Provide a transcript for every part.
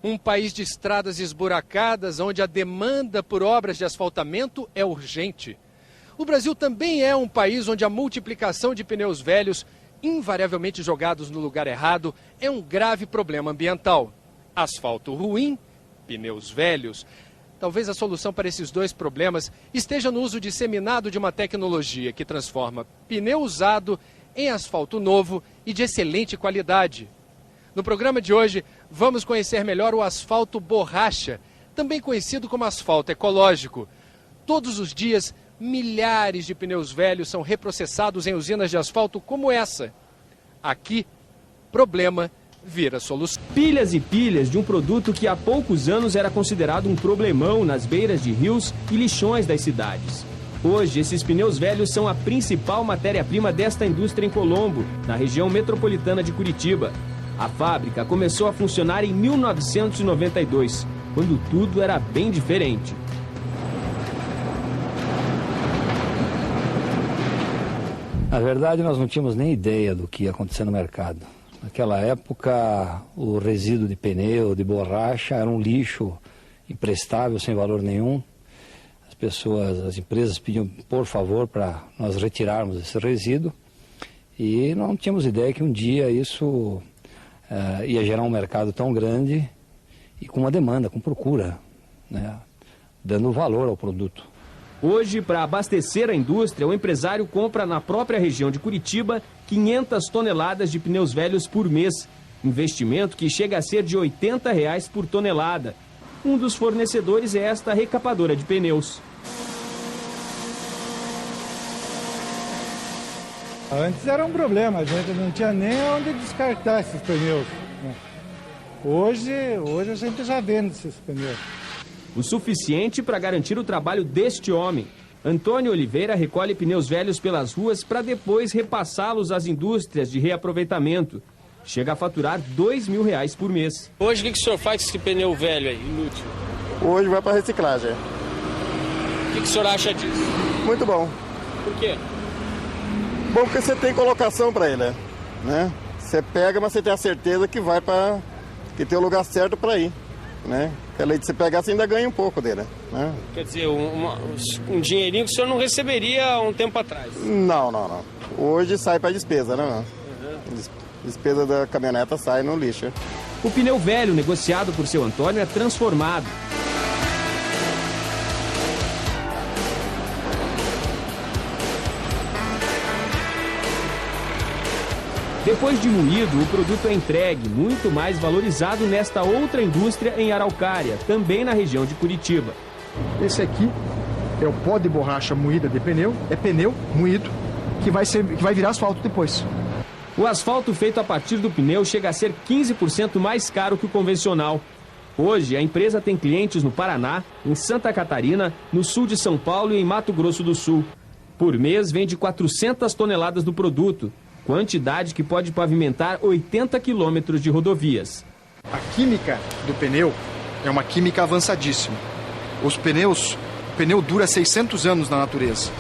Um país de estradas esburacadas, onde a demanda por obras de asfaltamento é urgente. O Brasil também é um país onde a multiplicação de pneus velhos, invariavelmente jogados no lugar errado, é um grave problema ambiental. Asfalto ruim, pneus velhos. Talvez a solução para esses dois problemas esteja no uso disseminado de uma tecnologia que transforma pneu usado em asfalto novo e de excelente qualidade. No programa de hoje, vamos conhecer melhor o asfalto borracha, também conhecido como asfalto ecológico. Todos os dias, milhares de pneus velhos são reprocessados em usinas de asfalto como essa. Aqui, problema vira solução. Pilhas e pilhas de um produto que há poucos anos era considerado um problemão nas beiras de rios e lixões das cidades. Hoje, esses pneus velhos são a principal matéria-prima desta indústria em Colombo, na região metropolitana de Curitiba. A fábrica começou a funcionar em 1992, quando tudo era bem diferente. Na verdade, nós não tínhamos nem ideia do que ia acontecer no mercado. Naquela época, o resíduo de pneu, de borracha, era um lixo imprestável, sem valor nenhum. As empresas pediam, por favor, para nós retirarmos esse resíduo. E não tínhamos ideia que um dia isso ia gerar um mercado tão grande e com uma demanda, com procura, né, dando valor ao produto. Hoje, para abastecer a indústria, o empresário compra na própria região de Curitiba 500 toneladas de pneus velhos por mês. Investimento que chega a ser de R$ 80 por tonelada. Um dos fornecedores é esta recapadora de pneus. Antes era um problema, a gente não tinha nem onde descartar esses pneus. Hoje a gente já vende esses pneus. O suficiente para garantir o trabalho deste homem. Antônio Oliveira recolhe pneus velhos pelas ruas para depois repassá-los às indústrias de reaproveitamento. Chega a faturar R$ 2.000 por mês. Hoje o que o senhor faz com esse pneu velho aí, inútil? Hoje vai para reciclagem. O que o senhor acha disso? Muito bom. Por quê? Bom porque você tem colocação para ele, né? Você pega, mas você tem a certeza que vai para... que tem o lugar certo para ir, né? Além de você pegar, você ainda ganha um pouco dele, né? Quer dizer, um dinheirinho que o senhor não receberia há um tempo atrás. Não. Hoje sai para despesa, né? Despesa da caminhoneta sai no lixo. O pneu velho negociado por seu Antônio é transformado. Depois de moído, o produto é entregue, muito mais valorizado nesta outra indústria em Araucária, também na região de Curitiba. Esse aqui é o pó de borracha moída de pneu, é pneu moído, que vai virar asfalto depois. O asfalto feito a partir do pneu chega a ser 15% mais caro que o convencional. Hoje, a empresa tem clientes no Paraná, em Santa Catarina, no sul de São Paulo e em Mato Grosso do Sul. Por mês, vende 400 toneladas do produto. Quantidade que pode pavimentar 80 quilômetros de rodovias. A química do pneu é uma química avançadíssima. O pneu dura 600 anos na natureza.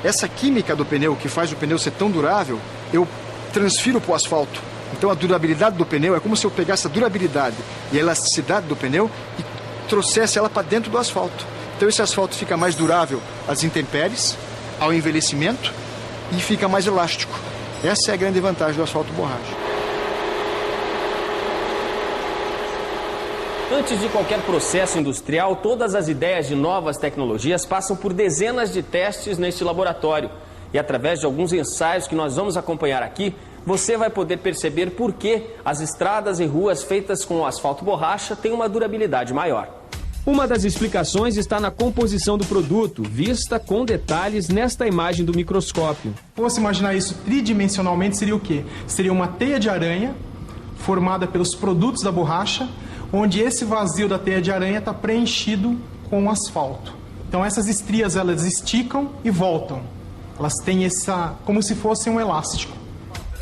Essa química do pneu, que faz o pneu ser tão durável, eu transfiro para o asfalto. Então a durabilidade do pneu é como se eu pegasse a durabilidade e a elasticidade do pneu e trouxesse ela para dentro do asfalto. Então esse asfalto fica mais durável às intempéries, ao envelhecimento e fica mais elástico. Essa é a grande vantagem do asfalto borracha. Antes de qualquer processo industrial, todas as ideias de novas tecnologias passam por dezenas de testes neste laboratório. E através de alguns ensaios que nós vamos acompanhar aqui, você vai poder perceber por que as estradas e ruas feitas com asfalto borracha têm uma durabilidade maior. Uma das explicações está na composição do produto, vista com detalhes nesta imagem do microscópio. Se fosse imaginar isso tridimensionalmente, seria o quê? Seria uma teia de aranha formada pelos produtos da borracha, onde esse vazio da teia de aranha está preenchido com asfalto. Então essas estrias elas esticam e voltam. Elas têm como se fosse um elástico.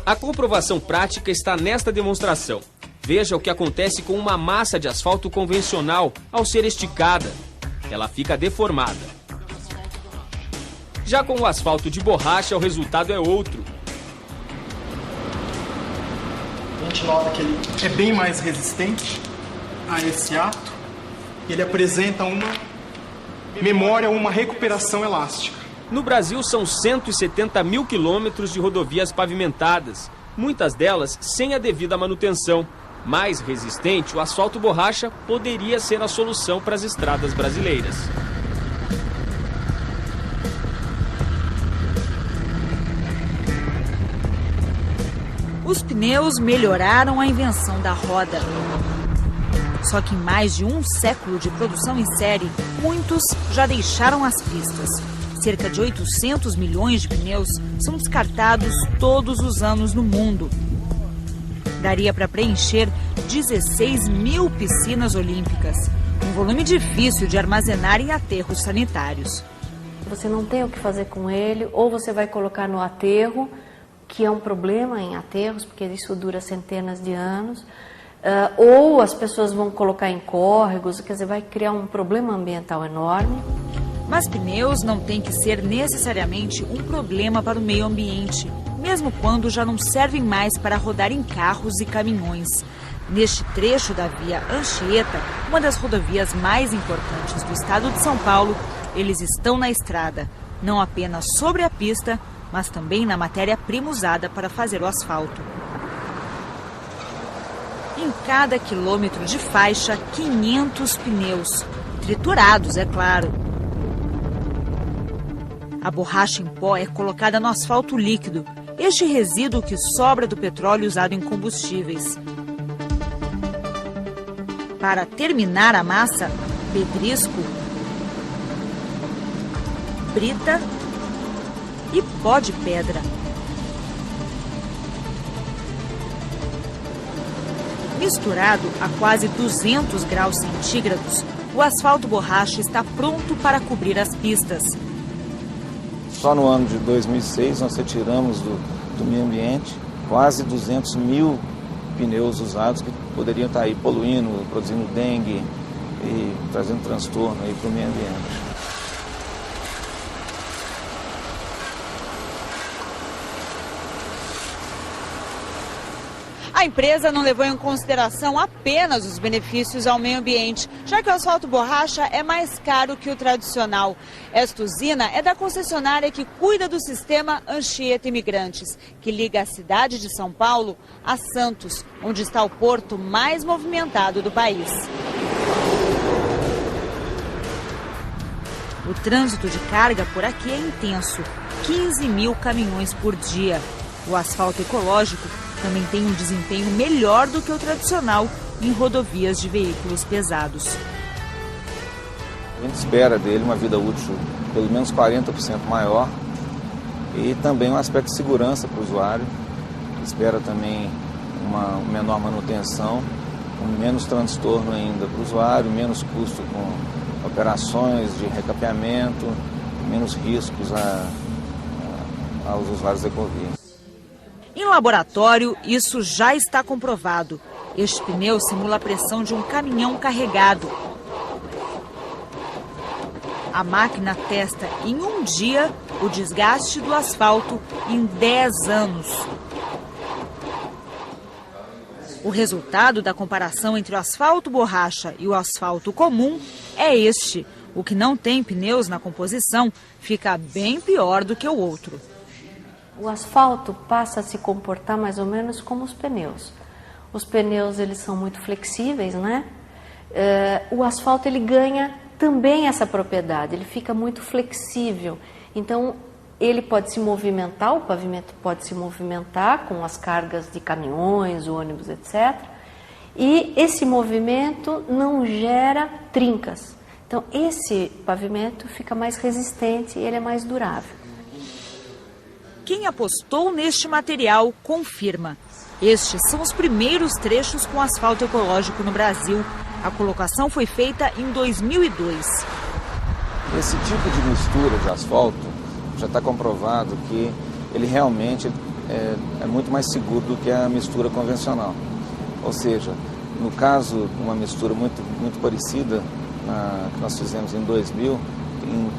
A comprovação prática está nesta demonstração. Veja o que acontece com uma massa de asfalto convencional ao ser esticada. Ela fica deformada. Já com o asfalto de borracha, o resultado é outro. A gente nota que ele é bem mais resistente a esse ato, ele apresenta uma memória, uma recuperação elástica. No Brasil, são 170 mil quilômetros de rodovias pavimentadas, muitas delas sem a devida manutenção. Mais resistente, o asfalto borracha poderia ser a solução para as estradas brasileiras. Os pneus melhoraram a invenção da roda. Só que em mais de um século de produção em série, muitos já deixaram as pistas. Cerca de 800 milhões de pneus são descartados todos os anos no mundo. Daria para preencher 16 mil piscinas olímpicas, um volume difícil de armazenar em aterros sanitários. Você não tem o que fazer com ele, ou você vai colocar no aterro, que é um problema em aterros, porque isso dura centenas de anos, ou as pessoas vão colocar em córregos, quer dizer, vai criar um problema ambiental enorme. Mas pneus não têm que ser necessariamente um problema para o meio ambiente, mesmo quando já não servem mais para rodar em carros e caminhões. Neste trecho da via Anchieta, uma das rodovias mais importantes do estado de São Paulo, eles estão na estrada, não apenas sobre a pista, mas também na matéria-prima usada para fazer o asfalto. Em cada quilômetro de faixa, 500 pneus, triturados, é claro. A borracha em pó é colocada no asfalto líquido, este resíduo que sobra do petróleo usado em combustíveis. Para terminar a massa, pedrisco, brita e pó de pedra. Misturado a quase 200 graus centígrados, o asfalto borracha está pronto para cobrir as pistas. Só no ano de 2006 nós retiramos do meio ambiente quase 200 mil pneus usados que poderiam estar aí poluindo, produzindo dengue e trazendo transtorno aí para o meio ambiente. A empresa não levou em consideração apenas os benefícios ao meio ambiente, já que o asfalto borracha é mais caro que o tradicional. Esta usina é da concessionária que cuida do sistema Anchieta Imigrantes, que liga a cidade de São Paulo a Santos, onde está o porto mais movimentado do país. O trânsito de carga por aqui é intenso, 15 mil caminhões por dia. O asfalto ecológico também tem um desempenho melhor do que o tradicional em rodovias de veículos pesados. A gente espera dele uma vida útil pelo menos 40% maior e também um aspecto de segurança para o usuário. Espera também uma menor manutenção, com menos transtorno ainda para o usuário, menos custo com operações de recapeamento, menos riscos aos usuários da Ecovia. Em laboratório, isso já está comprovado. Este pneu simula a pressão de um caminhão carregado. A máquina testa em um dia o desgaste do asfalto em 10 anos. O resultado da comparação entre o asfalto borracha e o asfalto comum é este. O que não tem pneus na composição fica bem pior do que o outro. O asfalto passa a se comportar mais ou menos como os pneus. Os pneus, eles são muito flexíveis, né? O asfalto, ele ganha também essa propriedade, ele fica muito flexível. Então, ele pode se movimentar, o pavimento pode se movimentar com as cargas de caminhões, ônibus, etc. E esse movimento não gera trincas. Então, esse pavimento fica mais resistente e ele é mais durável. Quem apostou neste material confirma. Estes são os primeiros trechos com asfalto ecológico no Brasil. A colocação foi feita em 2002. Esse tipo de mistura de asfalto já está comprovado que ele realmente é muito mais seguro do que a mistura convencional. Ou seja, no caso de uma mistura muito parecida que nós fizemos em 2000,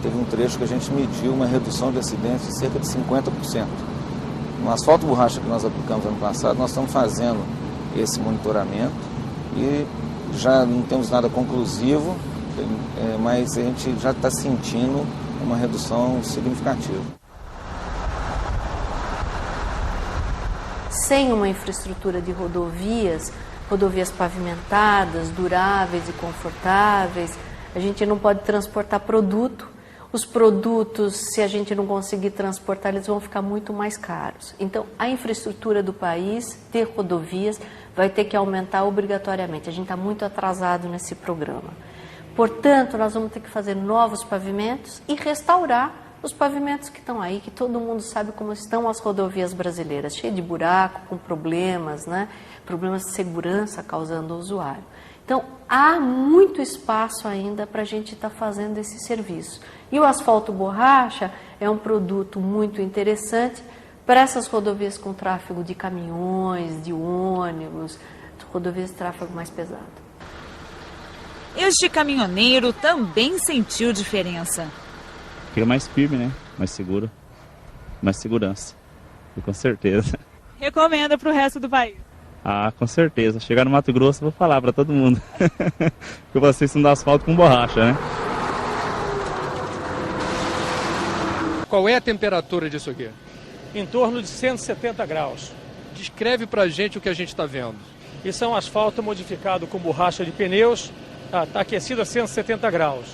teve um trecho que a gente mediu uma redução de acidentes de cerca de 50%. No asfalto borracha que nós aplicamos ano passado, nós estamos fazendo esse monitoramento e já não temos nada conclusivo, mas a gente já está sentindo uma redução significativa. Sem uma infraestrutura de rodovias pavimentadas, duráveis e confortáveis, a gente não pode transportar produto. Os produtos, se a gente não conseguir transportar, eles vão ficar muito mais caros. Então, a infraestrutura do país, ter rodovias, vai ter que aumentar obrigatoriamente. A gente está muito atrasado nesse programa. Portanto, nós vamos ter que fazer novos pavimentos e restaurar os pavimentos que estão aí, que todo mundo sabe como estão as rodovias brasileiras, cheias de buraco, com problemas, né? Problemas de segurança causando ao usuário. Então, há muito espaço ainda para a gente estar fazendo esse serviço. E o asfalto borracha é um produto muito interessante para essas rodovias com tráfego de caminhões, de ônibus, rodovias de tráfego mais pesado. Este caminhoneiro também sentiu diferença. Fica mais firme, né? Mais seguro, mais segurança, com certeza. Recomenda para o resto do país? Ah, com certeza. Chegar no Mato Grosso, eu vou falar para todo mundo. Que vocês não dão asfalto com borracha, né? Qual é a temperatura disso aqui? Em torno de 170 graus. Descreve pra gente o que a gente está vendo. Isso é um asfalto modificado com borracha de pneus, está aquecido a 170 graus.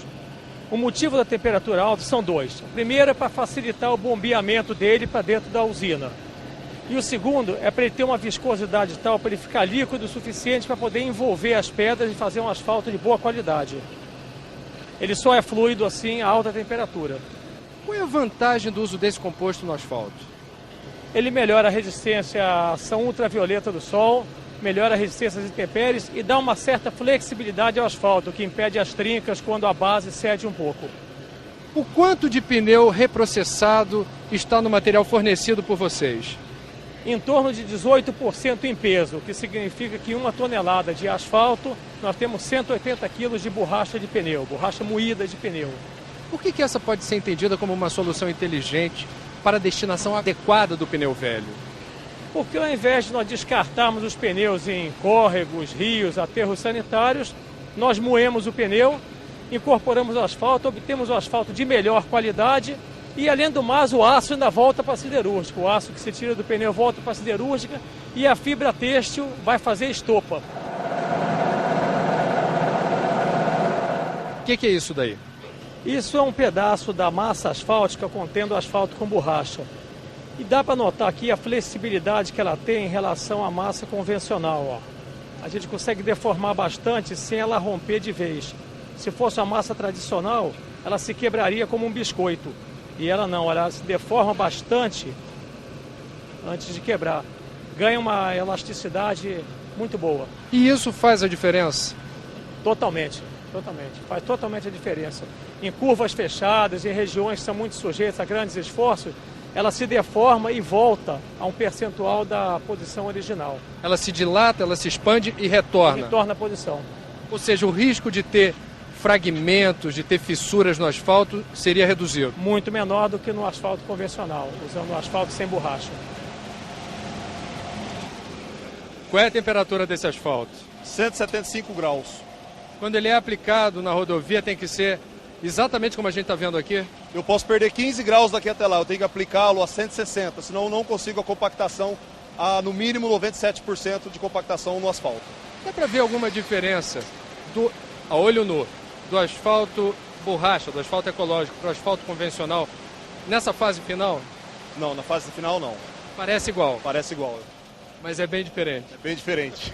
O motivo da temperatura alta são dois. O primeiro é para facilitar o bombeamento dele para dentro da usina. E o segundo é para ele ter uma viscosidade tal, para ele ficar líquido o suficiente para poder envolver as pedras e fazer um asfalto de boa qualidade. Ele só é fluido assim a alta temperatura. Qual é a vantagem do uso desse composto no asfalto? Ele melhora a resistência à ação ultravioleta do sol, melhora a resistência às intempéries e dá uma certa flexibilidade ao asfalto, que impede as trincas quando a base cede um pouco. O quanto de pneu reprocessado está no material fornecido por vocês? Em torno de 18% em peso, o que significa que 1 tonelada de asfalto, nós temos 180 quilos de borracha de pneu, borracha moída de pneu. Por que essa pode ser entendida como uma solução inteligente para a destinação adequada do pneu velho? Porque ao invés de nós descartarmos os pneus em córregos, rios, aterros sanitários, nós moemos o pneu, incorporamos o asfalto, obtemos o asfalto de melhor qualidade e, além do mais, o aço ainda volta para a siderúrgica. O aço que se tira do pneu volta para a siderúrgica e a fibra têxtil vai fazer estopa. O que é isso daí? Isso é um pedaço da massa asfáltica contendo asfalto com borracha. E dá para notar aqui a flexibilidade que ela tem em relação à massa convencional. Ó. A gente consegue deformar bastante sem ela romper de vez. Se fosse uma massa tradicional, ela se quebraria como um biscoito. E ela não, ela se deforma bastante antes de quebrar. Ganha uma elasticidade muito boa. E isso faz a diferença? Totalmente. Faz totalmente a diferença. Em curvas fechadas, em regiões que são muito sujeitas a grandes esforços, ela se deforma e volta a um percentual da posição original. Ela se dilata, ela se expande e retorna. Retorna à posição. Ou seja, o risco de ter fragmentos, de ter fissuras no asfalto seria reduzido. Muito menor do que no asfalto convencional, usando o asfalto sem borracha. Qual é a temperatura desse asfalto? 175 graus. Quando ele é aplicado na rodovia, tem que ser exatamente como a gente está vendo aqui? Eu posso perder 15 graus daqui até lá, eu tenho que aplicá-lo a 160, senão eu não consigo a compactação a, no mínimo, 97% de compactação no asfalto. Dá para ver alguma diferença a olho nu do asfalto borracha, do asfalto ecológico para o asfalto convencional nessa fase final? Não, na fase final não. Parece igual? Parece igual. Mas é bem diferente? É bem diferente.